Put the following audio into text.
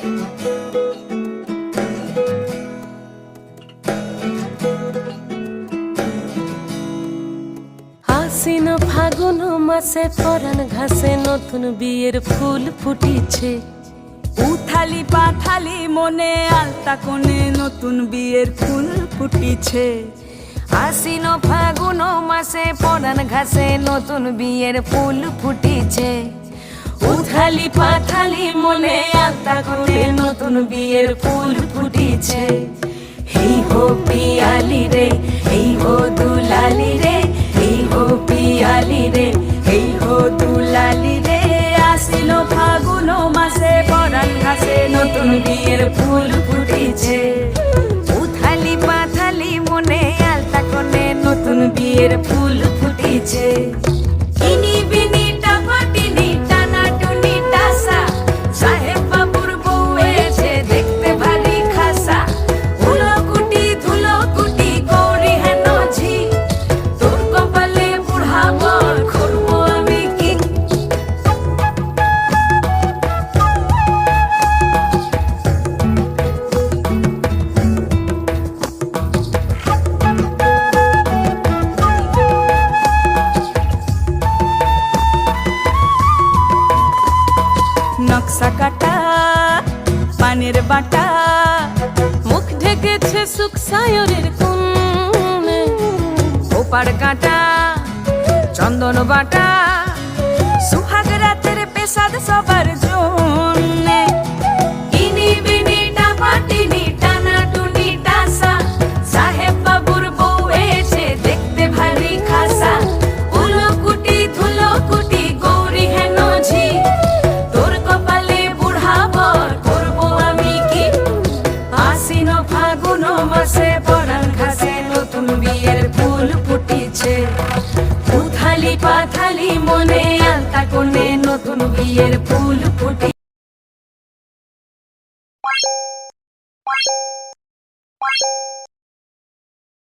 আশ্বিন ফাগুন মাসে পরাণ ঘাসে নতুন বিয়ের ফুল ফুটিছে। উথালি পাথালি মনে আলতা কোণে নতুন বিয়ের ফুল ফুটিছে। আশ্বিন ফাগুন মাসে পরাণ ঘাসে নতুন বিয়ের ফুল ফুটিছে। উথালি পাথালি মনে আলতা কোণে নতুন বিয়ের ফুল ফুটিছে। হেই হো পিয়ালি রে, হেই হো দুলালি রে, হেই হো পিয়ালি রে, হেই হো দুলালি রে। আশ্বিন ফাগুন মাসে পরাণ ঘাসে নতুন বিয়ের ফুল ফুটিছে। উথালি পাথালি মনে আলতা কোণে নতুন বিয়ের ফুল ফুটিছে। ইনি বিনি টাপাটিনি টানা টুনি টাসা, সাহেব বাবুর বউ এসে দেখতে ভারী খাসা। ধুলো কুটি গৌরী হেন ঝি, তোর কপালে বুড়া বর করবো আমি কি। নকশা কাটা পানের বাটা, মুখ ঢেকেছে সুখ সায়রের কোণে। ওপার কাটা চন্দন বাটা, সুহাগ রাতের পেশাদ সবার জন্যে। ইনি বিনি টাপাটিনি টানা টুনি টাসা, সাহেব বাবুর বউ এসে দেখতে ভারী খাসা। ধুলো কুটি গৌরী হেন ঝি, তোর কপালে বুড়া বর করবো আমি কি। আশ্বিন ফাগুন মাসে পরাণ ঘাসে নতুন বিয়ের ফুল ফুটিছে। উথালি পাথালি মনে আলতা কোণে নতুন বিয়ের ফুল ফুটি।